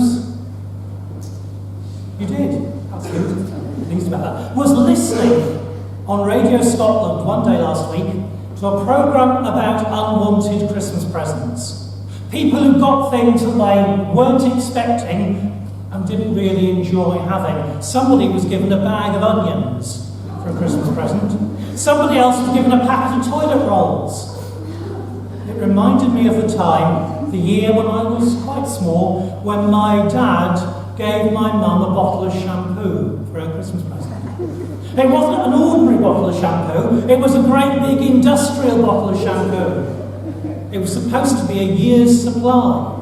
Christmas? You did? That's good. Pleased about that. Was listening on Radio Scotland one day last week to a programme about unwanted Christmas presents. People who got things that they weren't expecting and didn't really enjoy having. Somebody was given a bag of onions for a Christmas present. Somebody else was given a packet of toilet rolls. It reminded me of the time, the year when I was quite small, when my dad gave my mum a bottle of shampoo for her Christmas present. It wasn't an ordinary bottle of shampoo, it was a great big industrial bottle of shampoo. It was supposed to be a year's supply.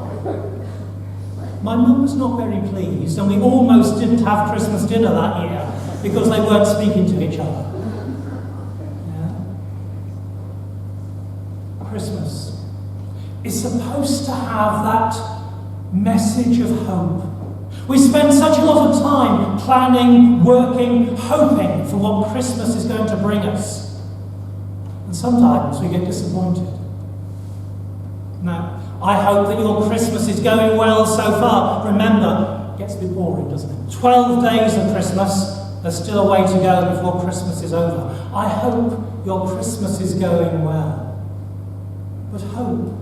My mum was not very pleased, and we almost didn't have Christmas dinner that year because they weren't speaking to each other. Christmas is supposed to have that message of hope. We spend such a lot of time planning, working, hoping for what Christmas is going to bring us. And sometimes we get disappointed. Now, I hope that your Christmas is going well so far. Remember, it gets a bit boring, doesn't it? 12 days of Christmas, there's still a way to go before Christmas is over. I hope your Christmas is going well. But hope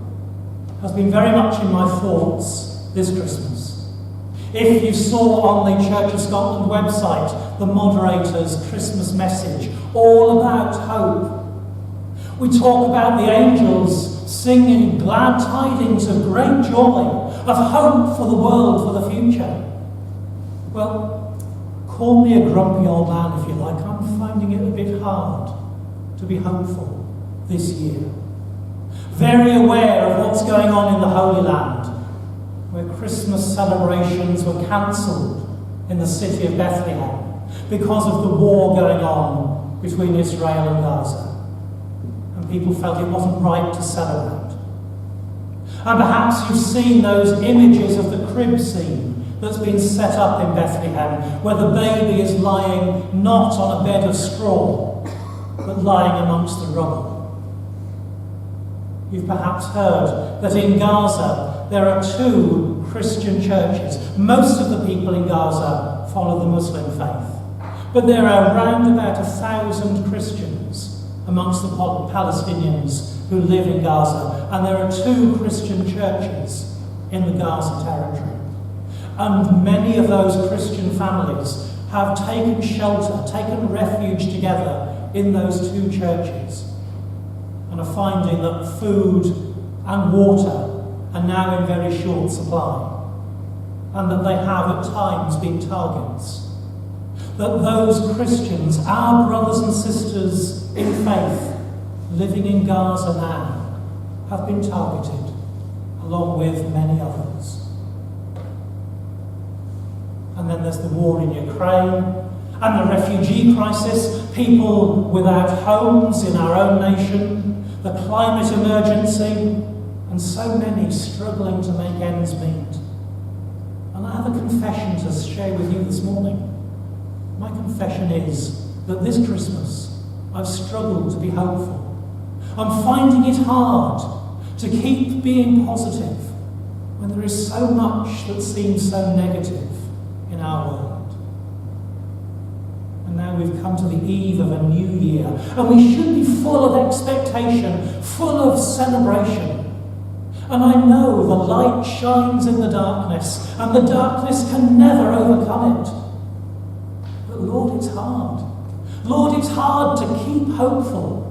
has been very much in my thoughts this Christmas. If you saw on the Church of Scotland website the moderator's Christmas message, all about hope. We talk about the angels singing glad tidings of great joy, of hope for the world, for the future. Well, call me a grumpy old man if you like. I'm finding it a bit hard to be hopeful this year. Very aware of what's going on in the Holy Land, where Christmas celebrations were cancelled in the city of Bethlehem because of the war going on between Israel and Gaza. And people felt it wasn't right to celebrate. And perhaps you've seen those images of the crib scene that's been set up in Bethlehem, where the baby is lying not on a bed of straw, but lying amongst the rubble. You've perhaps heard that in Gaza there are 2 Christian churches. Most of the people in Gaza follow the Muslim faith. But there are around about 1,000 Christians amongst the Palestinians who live in Gaza. And there are 2 Christian churches in the Gaza territory. And many of those Christian families have taken shelter, taken refuge together in those 2 churches. And are finding that food and water are now in very short supply, and that they have at times been targets. That those Christians, our brothers and sisters in faith, living in Gaza now, have been targeted, along with many others. And then there's the war in Ukraine, and the refugee crisis, people without homes in our own nation, the climate emergency, and so many struggling to make ends meet. And I have a confession to share with you this morning. My confession is that this Christmas I've struggled to be hopeful. I'm finding it hard to keep being positive when there is so much that seems so negative in our world. And now we've come to the eve of a new year, and we should be full of expectation, full of celebration. And I know the light shines in the darkness, and the darkness can never overcome it. But Lord, it's hard. Lord, it's hard to keep hopeful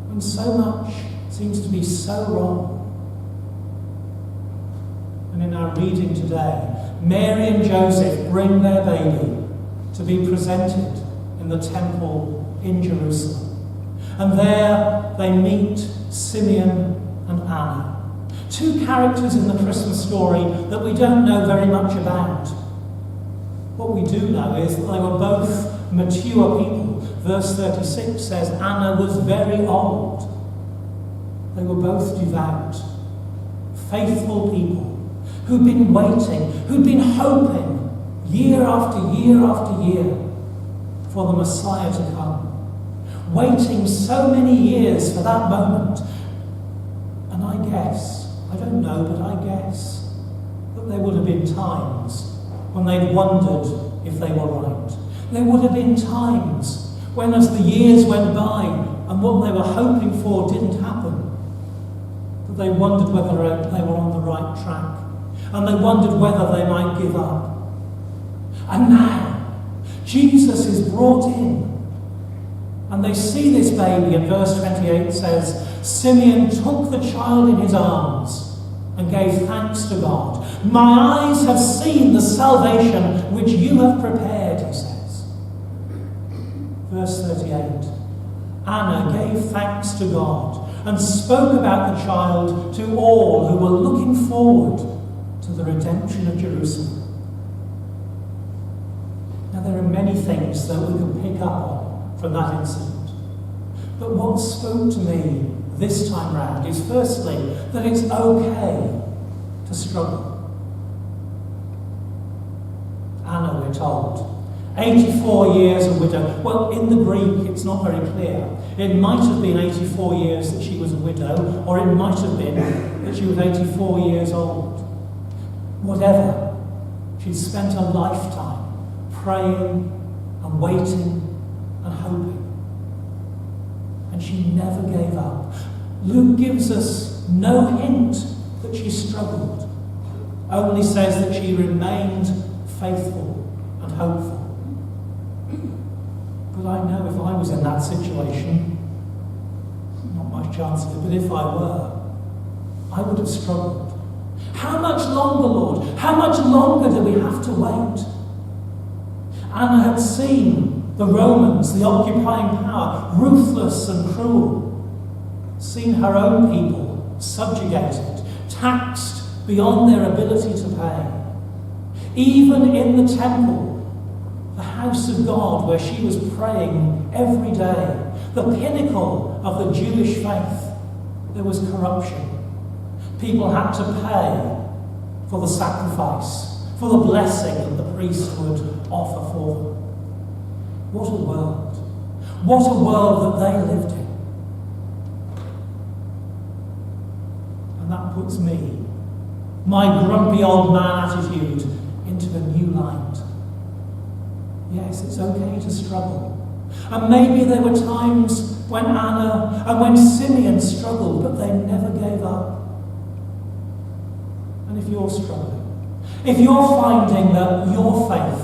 when so much seems to be so wrong. And in our reading today, Mary and Joseph bring their baby to be presented in the temple in Jerusalem. And there they meet Simeon and Anna, 2 characters in the Christmas story that we don't know very much about. What we do know is that they were both mature people. Verse 36 says Anna was very old. They were both devout, faithful people who'd been waiting, who'd been hoping year after year after year for the Messiah to come, waiting so many years for that moment. And I guess, I don't know, but I guess that But there would have been times when they'd wondered if they were right. There would have been times when, as the years went by and what they were hoping for didn't happen, that they wondered whether they were on the right track, and they wondered whether they might give up. And now, Jesus is brought in, and they see this baby, and verse 28 says, Simeon took the child in his arms and gave thanks to God. My eyes have seen the salvation which you have prepared, he says. Verse 38, Anna gave thanks to God and spoke about the child to all who were looking forward to the redemption of Jerusalem. Now, there are many things that we can pick up on from that incident. But what spoke to me this time round is firstly that it's okay to struggle. Anna, we're told, 84 years a widow. Well, in the Greek, it's not very clear. It might have been 84 years that she was a widow, or it might have been that she was 84 years old. Whatever, she'd spent a lifetime praying and waiting and hoping. And she never gave up. Luke gives us no hint that she struggled, only says that she remained faithful and hopeful. But I know if I was in that situation, not much chance of it, but if I were, I would have struggled. How much longer, Lord? How much longer do we have to wait? Anna had seen the Romans, the occupying power, ruthless and cruel, seen her own people subjugated, taxed beyond their ability to pay. Even in the temple, the house of God where she was praying every day, the pinnacle of the Jewish faith, there was corruption. People had to pay for the sacrifice, for the blessing that the priest would offer for them. What a world. What a world that they lived in. And that puts me, my grumpy old man attitude, into a new light. Yes, it's okay to struggle. And maybe there were times when Anna and when Simeon struggled, but they never gave up. And if you're struggling, if you're finding that your faith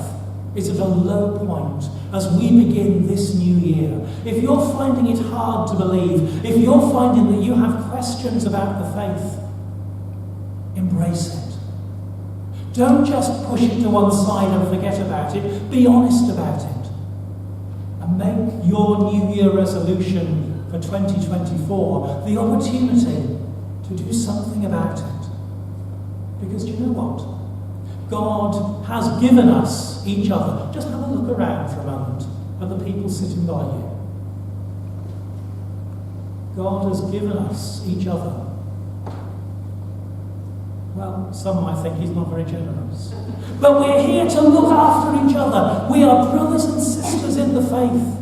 is at a low point as we begin this new year, if you're finding it hard to believe, if you're finding that you have questions about the faith, embrace it. Don't just push it to one side and forget about it. Be honest about it. And make your New Year resolution for 2024 the opportunity to do something about it. Because do you know what? God has given us each other. Just have a look around for a moment at the people sitting by you. God has given us each other. Well, some might think he's not very generous. But we're here to look after each other. We are brothers and sisters in the faith.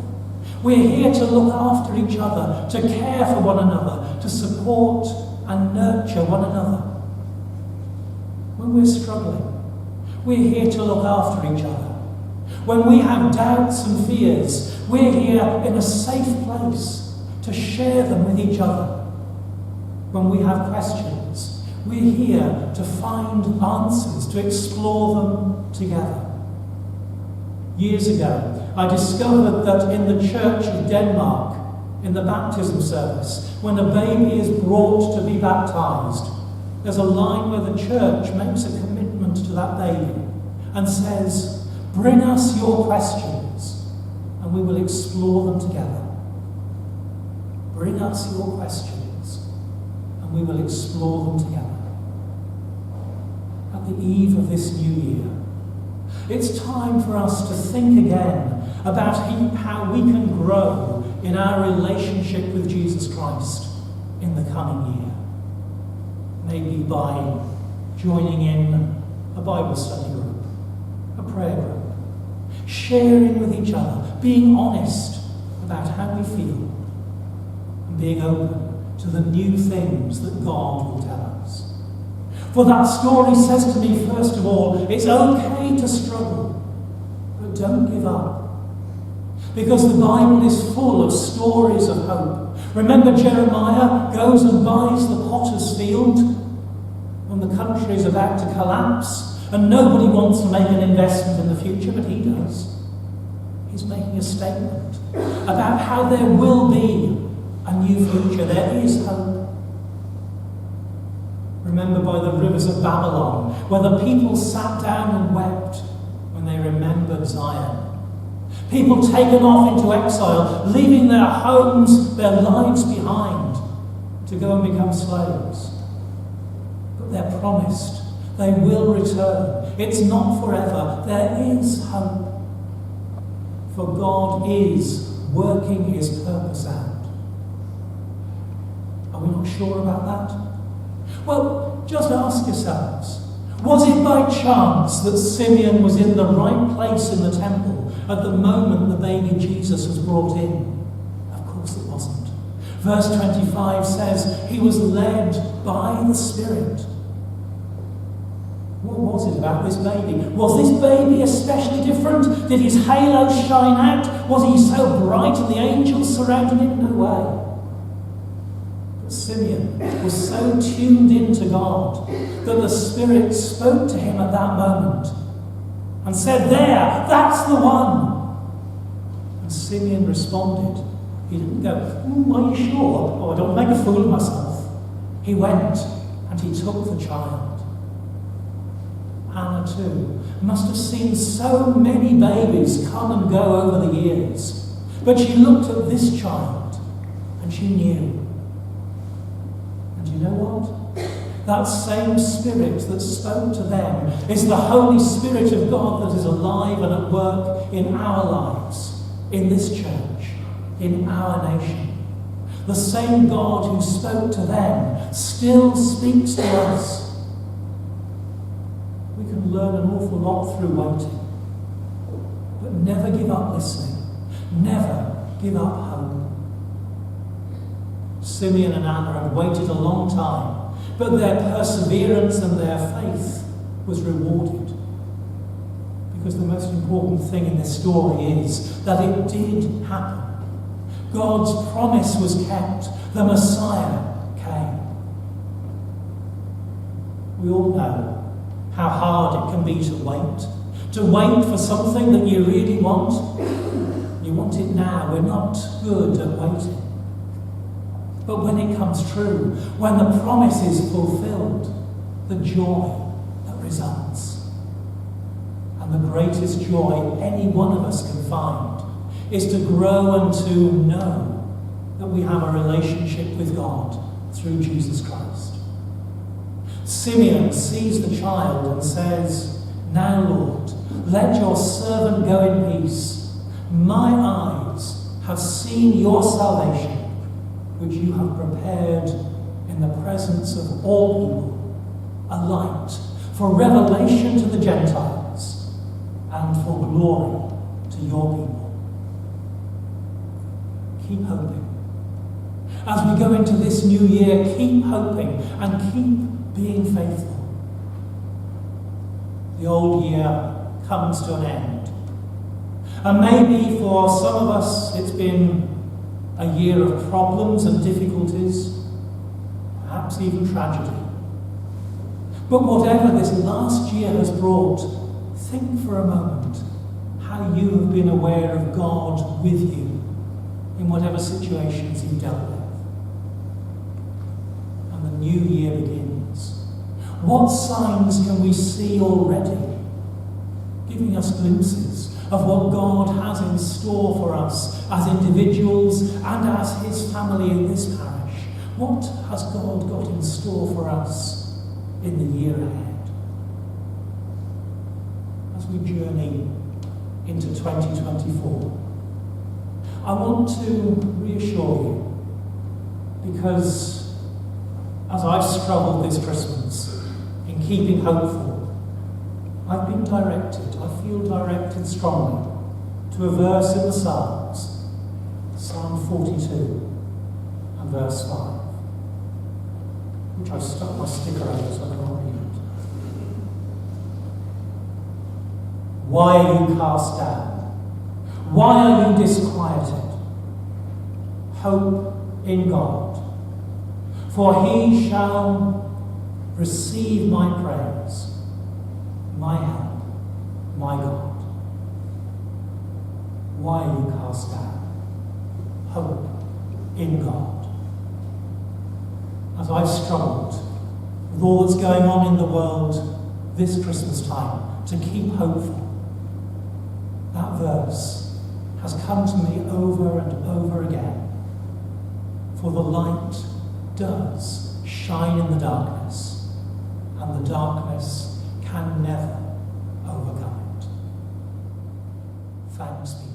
We're here to look after each other, to care for one another, to support and nurture one another. When we're struggling, we're here to look after each other. When we have doubts and fears, we're here in a safe place to share them with each other. When we have questions, we're here to find answers, to explore them together. Years ago, I discovered that in the Church of Denmark, in the baptism service, when a baby is brought to be baptized, there's a line where the church makes a commitment to that baby and says, "Bring us your questions and we will explore them together." Bring us your questions and we will explore them together. At the eve of this new year, it's time for us to think again about how we can grow in our relationship with Jesus Christ in the coming year. Maybe by joining in a Bible study group, a prayer group, sharing with each other, being honest about how we feel, and being open to the new things that God will tell us. For that story says to me, first of all, it's okay to struggle, but don't give up. Because the Bible is full of stories of hope. Remember, Jeremiah goes and buys the potter's field when the country is about to collapse, and nobody wants to make an investment in the future, but he does. He's making a statement about how there will be a new future. There is hope. Remember by the rivers of Babylon, where the people sat down and wept when they remembered Zion. People taken off into exile, leaving their homes, their lives behind, to go and become slaves. But they're promised they will return. It's not forever. There is hope. For God is working his purpose out. Are we not sure about that? Well, just ask yourselves, was it by chance that Simeon was in the right place in the temple at the moment the baby Jesus was brought in? Of course it wasn't. Verse 25 says he was led by the Spirit. What was it about this baby? Was this baby especially different? Did his halo shine out? Was he so bright and the angels surrounded him? No way. But Simeon was so tuned into God that the Spirit spoke to him at that moment and said, "There, that's the one." And Simeon responded. He didn't go, "Are you sure? Oh, I don't make a fool of myself." He went and he took the child. Hannah too must have seen so many babies come and go over the years. But she looked at this child and she knew. And you know what? That same Spirit that spoke to them is the Holy Spirit of God that is alive and at work in our lives, in this church, in our nation. The same God who spoke to them still speaks to us. We can learn an awful lot through waiting. But never give up listening. Never give up hope. Simeon and Anna had waited a long time, but their perseverance and their faith was rewarded. Because the most important thing in this story is that it did happen. God's promise was kept. The Messiah came. We all know how hard it can be to wait for something that you really want. You want it now. We're not good at waiting. But when it comes true, when the promise is fulfilled, the joy that results. And the greatest joy any one of us can find is to grow and to know that we have a relationship with God through Jesus Christ. Simeon sees the child and says, "Now, Lord, let your servant go in peace. My eyes have seen your salvation, which you have prepared in the presence of all people, a light for revelation to the Gentiles and for glory to your people." Keep hoping. As we go into this new year, keep hoping and keep being faithful. The old year comes to an end. And maybe for some of us it's been a year of problems and difficulties, perhaps even tragedy. But whatever this last year has brought, think for a moment how you have been aware of God with you in whatever situations you've dealt with. And the new year begins. What signs can we see already, giving us glimpses of what God has in store for us as individuals and as his family in this parish? What has God got in store for us in the year ahead? As we journey into 2024, I want to reassure you, because as I've struggled this Christmas in keeping hopeful, I've been directed, I feel directed strongly to a verse in the Psalms, Psalm 42 and verse 5, which I've stuck my sticker over so I can't read it. Why are you cast down? Why are you disquieted? Hope in God, for he shall receive my praise, my help, my God. Why are you cast down? Hope in God. As I've struggled with all that's going on in the world this Christmas time to keep hopeful, that verse has come to me over and over again. For the light does shine in the darkness, and the darkness can never overcome it. Thanks be